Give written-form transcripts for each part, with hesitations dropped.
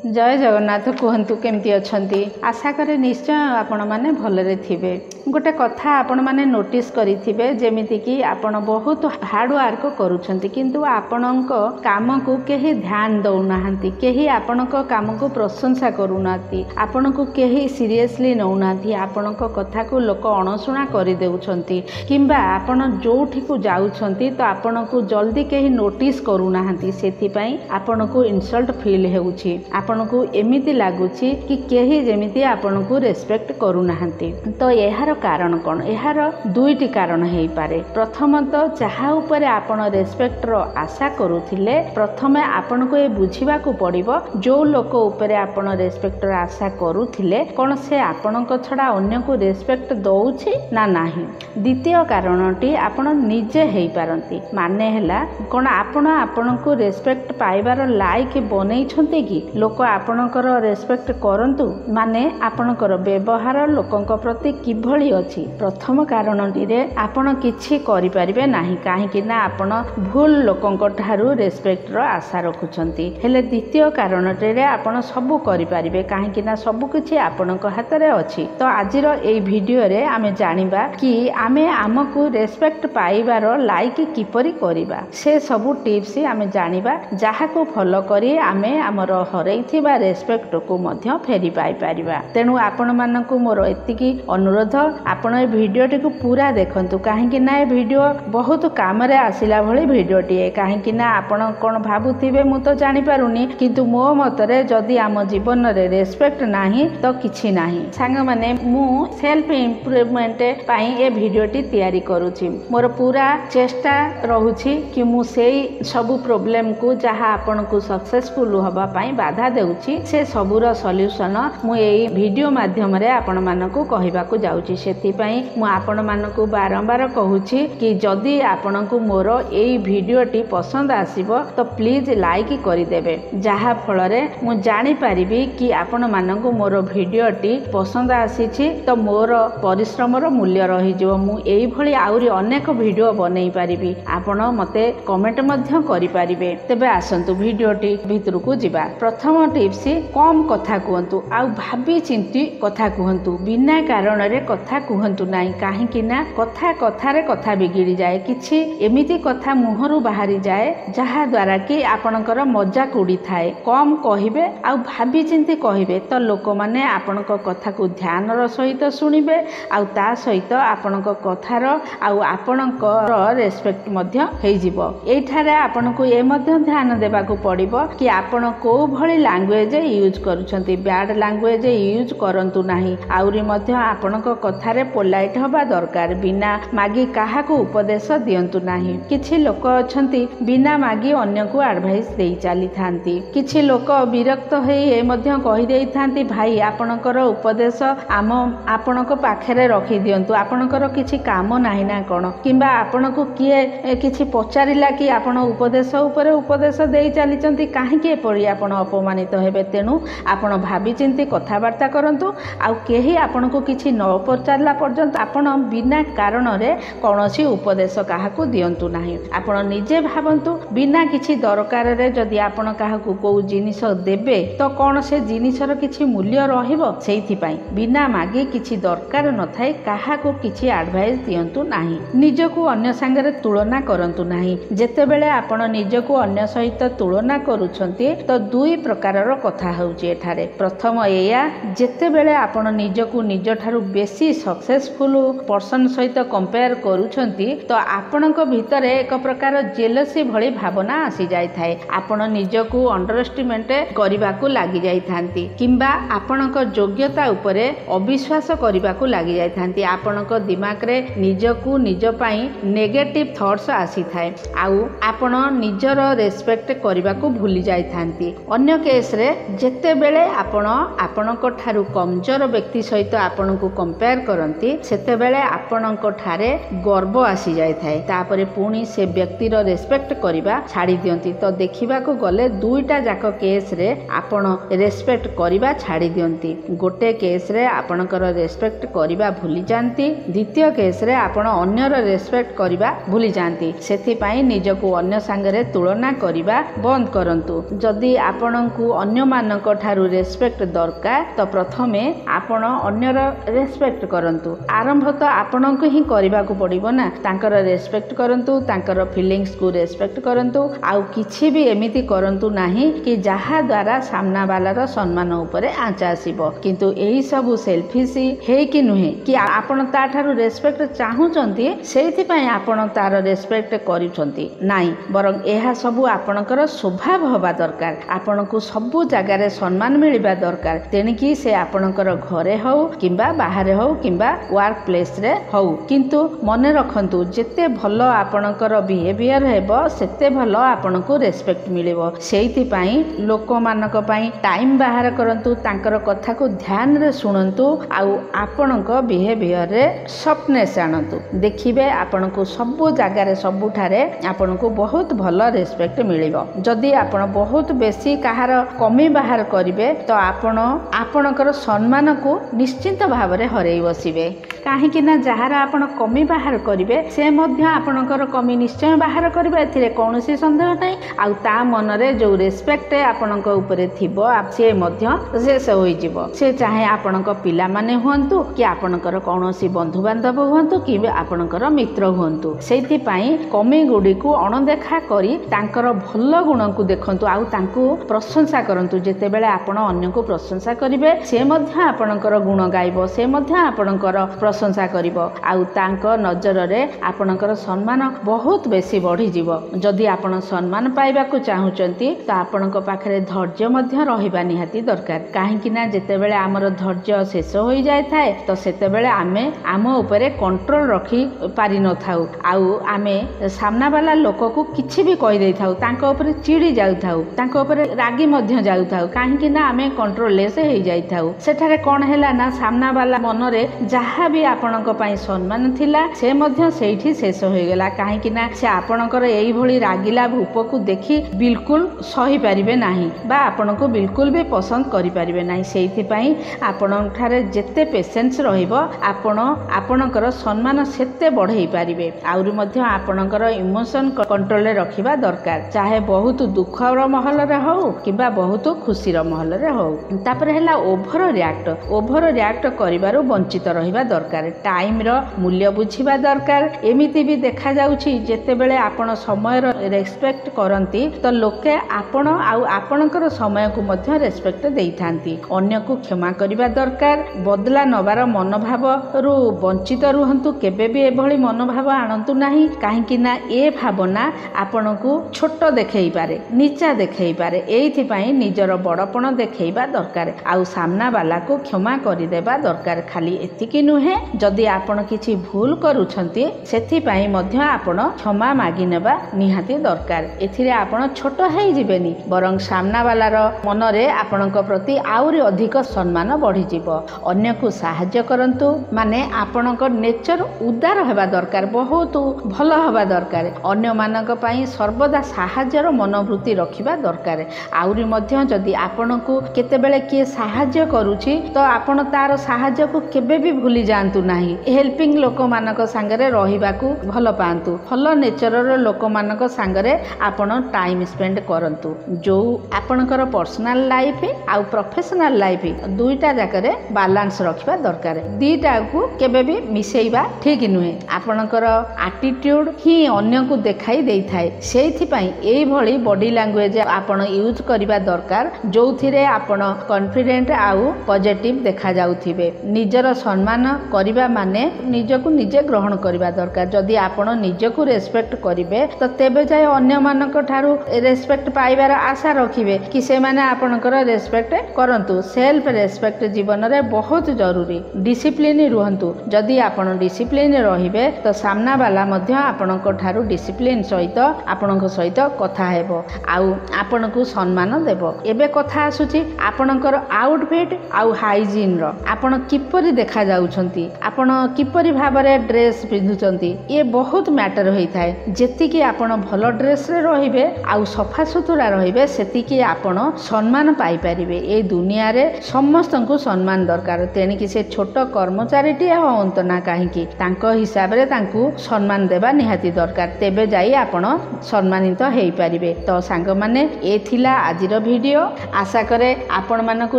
जय जगन्नाथ। कहतु केमती अच्छी आशा करे निश्चय आपण मैंने भलरे थिबे। गोटे कथा आपण मैंने नोटिस करिथिबे जेमिति कि आपण बहुत हार्ड वर्क करूछंती किंतु आपणक काम को केही ध्यान दउनाहंती, केही आपणक काम को प्रशंसा करूनाती, आपण को केही सीरियसली नउनाती, आपणक कथा को लोक अणसुना करि देउछंती किंबा आपण जोठी को जाउछंती तो आपण को जल्दी केही नोटिस करूनाहंती, सेथि पई आपण को इनसल्ट फील हेउछि। आपण को एमिति लागुछि कि केही जेमिति आपण को रेस्पेक्ट करूनाहंती। तो एहार कारण कोन? एहार दुईटी कारण हेई पारे। प्रथमतः जहा ऊपर आपण रेस्पेक्ट रो आशा करूथिले, प्रथमे आपण को ए बुझिबा को पड़िबो जो लोक ऊपर आपण रेस्पेक्ट रो आशा करूथिले कोन से आपणक छडा अन्य को रेस्पेक्ट दउछि ना नाही। द्वितीय कारणटी आपण निजे हेई पारंती, माने हैला कोन आपण को रेस्पेक्ट पाइबार लायक बनै छथि कि लोक आपणकर रेस्पेक्ट करंतु, माने आपणकर व्यवहार लोकंक प्रति किभଳି अछि। प्रथम कारणटी रे आपण किछि करि परिबे नाही, काहे कि ना आपण भूल लोकंक ठारू रेस्पेक्ट रो आशा रखुछंती। हेले द्वितीय कारणटी रे आपण सब करि परिबे, काहे कि ना सब किछि आपणक हाथ रे अछि। तो आजिर एई भिडियो रे आमे जानिबा कि आमे हमकु रेस्पेक्ट पाइबार लायक किपरि करिबा, से सब टिप्स आमे जानिबा जाहा को फॉलो करी आमे हमर हरैथिबा रेस्पेक्ट को मध्य फेरी पाई परिबा। तेणु आपण मानकु मोर एतिकी अनुरोध, आपण ए भिडियोटी को पूरा देखंतु, काहे कि ना ए भिडियो बहुत काम रे आसिला भली भिडियोटी है। काहे कि ना आपण कोन भाबुथिबे मु तो जानि पारुनी, किंतु मो मतरे जदी आम जीवन रे रेस्पेक्ट नाही तो किछि नाही। सांग माने मु सेल्फ इंप्रूवमेंट पई ए भिडियोटी तयारी करूछि। मोर पूरा चेष्टा रहुछि कि मु सेई सब प्रॉब्लम को जहा आपण को सक्सेसफुल होबा पई बाधा देउछि से सबुर सॉल्यूशन मु एई वीडियो माध्यम रे आपण मानकु कहिबाकू जाउछि। सेति पई मु आपण मानकु बारंबार कहूछि कि जदी आपणकु मोर एई वीडियोटी पसंद आसीबो तो प्लीज लाइक करि देबे, जहा फल रे मु जानि परिबी कि आपण मानकु मोर वीडियोटी पसंद आसीछि तो मोर परिश्रमर मूल्य रहि जो मु एई भली आउरी अनेक वीडियो बनै परिबी। आपण मते कमेंट मध्य करि परिबे। तेबे आसंतु वीडियोटी भितरकू जिबा। प्रथम टिप्स, कम कथा कहतु आ भाभी चिंती कथा कहतु, बिना कारण रे कथा कहतु नाही, काहे कि ना कथा कथारे कथा बिगिड़ी जाए, किछि एमिति कथा मुहरु बाहरी जाए जहा द्वारा कि आपणकर मजाक उड़ी थाए। कम कहिबे आ भाभी चिंती कहिबे तो लोक माने आपणक कथा को ध्यान र सहित सुनिबे आ ता सहित आपणक कथार आ आपणकर रेस्पेक्ट मध्य हेई जिवो। एठारे आपणको ए मध्य ध्यान देबा को पड़िबो कि आपण को भली लैंग्वेज यूज करूछंती, बैड लैंग्वेज यूज करंतु नाही। आउरी मध्य आपणक कथारे पोलाइट हबा दरकार, बिना मागी काहा को उपदेश दियंतु नाही। किछि लोक अछंती बिना मागी अन्य को एडवाइस देई चाली थांती। किछि लोक विरक्त हेई ए मध्य कहि देई थांती, भाई आपणकर उपदेश आपणक पाखरे रखि दियंतु, आपणकर किछि काम नाही ना कोन, किंबा आपणको किए किछि पचारिला कि आपण उपदेश उपरे उपदेश देई चालिचंती, काहेकि एपरि आपण अपमानित हेबे। तेणु आपण भाभी चिंती कथबार्ता करंतु, आ केही आपणको किछि न पचारला पर्यंत आपण बिना कारण रे कोनोसी उपदेश काहाकू दियंतु नाही। आपण निजे भाबंतु, बिना किछि दरकार रे जदि आपण काहाकू को जिनिस देबे तो कोन से जिनिसर किछि मूल्य रहिबो। सेहिथि पई बिना मागे किछि दरकार न थाए काहाकू किछि एडवाइस दियंतु नाही। निजको अन्य संगे तुलना करंतु नाही। जेतेबेले आपण निजको अन्य सहित तुलना करूछंती तो दुई प्रकारर कथा होउची एठारे। प्रथम एया, जेतेबेले आपण निजको निज ठारू बेसी सक्सेसफुल पर्सन सहित कंपेयर करूछंती तो आपणक भितरे एक प्रकार जेलसी भली भावना आसी जाय थाए। आपण निजको अंडरएस्टिमेट करिबाकू लागि जाय थांती, किंबा आपणक योग्यता उपरे अविश्वास करिबाकू लागि जाय थांती। आपणक दिमाग रे निजको निज पई नेगेटिव थॉट्स आसी थाए, आउ आपण निजर रेस्पेक्ट करिबाकू भूली जाय थांती। अन्य केस रे जेतेबेले आपण आपणक ठारू कमजोर व्यक्ति सहित आपणको कंपेयर करंती, सेतेबेले आपणक ठारे गर्व आसी जाय थाए। तापरे पुणी से व्यक्तिर रेस्पेक्ट करिबा छाड़ी दियंती। तो देखिबाकू गले दुईटा जाक केस रे आपण रेस्पेक्ट करिबा छाड़ी दियंती। गोटे केस रे आपणकर रेस्पेक्ट करिबा भूली जानती, द्वितीय केस रे आपण अन्यर रेस्पेक्ट करिबा भूली जानती। सेथि पई निजको अन्य संगे तुलना करिबा बंद करंतु। जदि आपणकू अन्य मानक ठारू रेस्पेक्ट दरकार तो प्रथमे आपण अन्यर रेस्पेक्ट करंतु। आरंभ तो आपण को ही करबा को पड़िबो ना। तांकर रेस्पेक्ट करंतु, तांकर फीलिंग्स को रेस्पेक्ट करंतु, आउ किछि भी एमिति करंतु नाही कि जहा द्वारा सामना वालार सम्मान उपरे आंच आसीबो। किंतु एही सब सेल्फिश हे कि नुहे कि आपण ता ठारू रेस्पेक्ट चाहुचंती सेथि पय आपण तार रेस्पेक्ट करूचंती नाही, बरं एहा सब आपणकर स्वभाव हवा दरकार। आपण को सबु जगार सम्मान मिलवा दरकार। तेणिकी से आपणकर घरे हौ किंबा बाहर हौ किंबा वर्क प्लेस रे हौ। किंतु मने रखंतु जेते भलो आपणकर बिहेवियर हेबो सेते भलो आपणको रेस्पेक्ट मिलिबो। सेहिति पय लोक मानक पय टाइम बाहर करंतु, तांकर कथा को ध्यान रे सुनंतु, आउ आपणको बिहेवियर रे सॉफ्टनेस आणंतु। देखिबे आपणको सबु जगार सबुठारे आपणको बहुत भलो रेस्पेक्ट मिलिबो। जदि आपण बहुत बेसी कहार कमी बाहर करिवे तो आपणकर सम्मान को निश्चित भाव रे हरई बसिबे। काहेकि ना जहार आपण कमी बाहर करिवे से मध्य आपणकर कमी निश्चय बाहर करिवे, एथिरे कोनोसी संदेह नै। आउ ता मन रे जो रेस्पेक्ट आपणक ऊपर थिबो से मध्य शेष होई जिवो। से चाहे आपणक पिला माने हुंतु कि आपणकर कोनोसी बंधु बांधव हुंतु कि आपणकर मित्र हुंतु, सेथि पय कमी गुडी को अणदेखा करी तांकर भलो गुण को देखंतु, आउ तांको प्रशंसा करंतु। जेते बेले आपण अन्य को प्रशंसा करिवे से मध्य आपणकर गुण गाइबो, से मध्य आपणकर प्रशंसा करिवो, आउ तांको नजर रे आपणकर सम्मान बहुत बेसी बढ़ी जिवो। जदि आपण सम्मान पाइबा को चाहुचंती तो आपणक पाखरे धैर्य मध्य रहिबा निहाती दरकार। काहेकि ना जेते बेले हमर धैर्य शेष होई जाय थाए तो सेते बेले आमे आम ऊपर कंट्रोल रखी पारि न थाउ, आउ आमे सामना वाला लोक को किछि भी कहि देई थाउ, तांको ऊपर चिड़ी जाउ थाउ, तांको ऊपर रागी मध्य जाउ थाउ। काहेकि ना आमे कंट्रोल लेस हेई जाय थाउ। सेठारे कोन हैला ना सामना वाला मन रे जहा भी आपणक पय सम्मान थिला से मध्य सेठी शेष होई गेला। काहेकि ना से आपणकर एई भली रागिला रूप को देखि बिल्कुल सही पारिबे नाही बा आपणको बिल्कुल भी पसंद करि पारिबे नाही। सेथि पय आपण ठारे जेते पेशेंस रहिबो आपणकर सम्मान सेते बढ़ई पारिबे। आउरी मध्य आपणकर इमोशन कंट्रोल रे रखिबा दरकार, चाहे बहुत दुखर महल रे हो किबा बहुत खुशीर महल रे हो। तापर हैला ओभर रिएक्ट करिबारु वंचित रहिबा दरकार। टाइम रो मूल्य बुझिबा दरकार। एमिति भी देखा जाउछि जेते बेले आपण समय रो रेस्पेक्ट करंती तो लोके आपण आउ आपणकर समय को मध्य रेस्पेक्ट देई थांती। अन्य को क्षमा करिबा दरकार। बदला नबार मनोभाव रु वंचित रुहंतु। केबे भी एभली मनोभाव आणंतु नाही, काहेकि ना ए भावना आपण को छोट देखई पारे, नीचा देखई पारे। एइथि पय निजर बड़पण देखैबा दरकार, आउ सामना वाला को क्षमा करि देबा दरकार। खाली एतिकी नुहे, जदि आपण किछि भूल करूछंती सेथि पय मध्य आपण क्षमा मागि नेबा निहाती दरकार। एथिरे आपण छोट हेई जिबेनी, बरं सामना वालार मन रे आपणक प्रति आउरी अधिक सम्मान बढ़ी जिवो। अन्य को सहाय्य करंतु, माने आपणक नेचर उदार हेबा दरकार, बहुत भलो हेबा दरकार। अन्य मानक पय सर्वदा सहाय्यर मनोवृत्ति रखिबा दरकार। आउरी मध्य जदि आपणको केतेबेले किए सहाय्य करूछि तो आपण तार सहाय्य को केबे भी भूली जांतु नाही। हेल्पिंग लोक मानक संगरे रहिबाकू भलो पांतु। भलो नेचरर लोक मानक संगरे आपण टाइम स्पेंड करंतु। जो आपणकर पर्सनल लाइफ आउ प्रोफेशनल लाइफ दुईटा जाकरे बैलेंस रखिबा दरकार। दीटा को केबे भी मिसेइबा ठीक नुहे। आपणकर एटीट्यूड ही अन्य को देखाई देई थाए। सेथि पय एई भली बॉडी लैंग्वेज आपण यूज करिबा दरकार, जोथिरे आपण कॉन्फिडेंट आउ पॉजिटिव देखा जाउथिबे। निजर सम्मान करिबा माने निजको निजे ग्रहण करिबा दरकार। जदि आपण निजको रेस्पेक्ट करिवे तो तेबे जाय अन्य मानक ठारू रेस्पेक्ट पाइबार आशा रखिबे कि से माने आपणकर रेस्पेक्ट करंतु। सेल्फ रेस्पेक्ट जीवन रे बहुत जरूरी। डिसिप्लिन रुहंतु। जदि आपण डिसिप्लिन रहिबे तो सामना वाला मध्य आपणक ठारू डिसिप्लिन सहित आपणक सहित कथा हेबो, आउ आपणको सम्मान देबो। एबे कथा आसुची आपणकर आउटफिट आउ हाइजीन रो। आपण किपरि देखा जाउछंती, आपण किपरि भाबरे ड्रेस पिंधुचंती, ये बहुत मैटर होई थाए। जेतिकी आपण भलो ड्रेस रे रहिबे आउ सफा सुतुरा रहिबे सेतिकी आपण सम्मान पाई परिबे। ए दुनिया रे समस्तंकु सम्मान दरकार। तेणिकी से छोट कर्मचारीटिए होंत ना काहेकि तांको हिसाब रे तांकु सम्मान देबा निहाती दरकार। तेबे जाई आपण सम्मानित हेई परिबे। तो सांग माने ए थिला आजिर ভিडिओ आशा करे आपण मानकु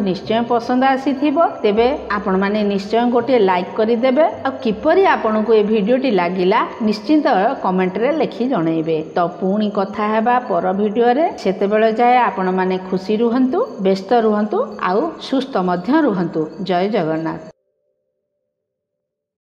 निश्चय पसंद आसीथिबो तेबे आपण माने निश्चय गोटे लाइक करिदेबे आ किपरि आपनकु ए भिडियोटी लागिला निश्चित कमेंट रे लिखि जणैबे। तो पुणी कथा हेबा पर भिडियो रे सेतेबेले जाय आपण माने खुशी रुहंतु व्यस्त रुहंतु आउ सुस्थ मध्य रुहंतु। जय जगन्नाथ।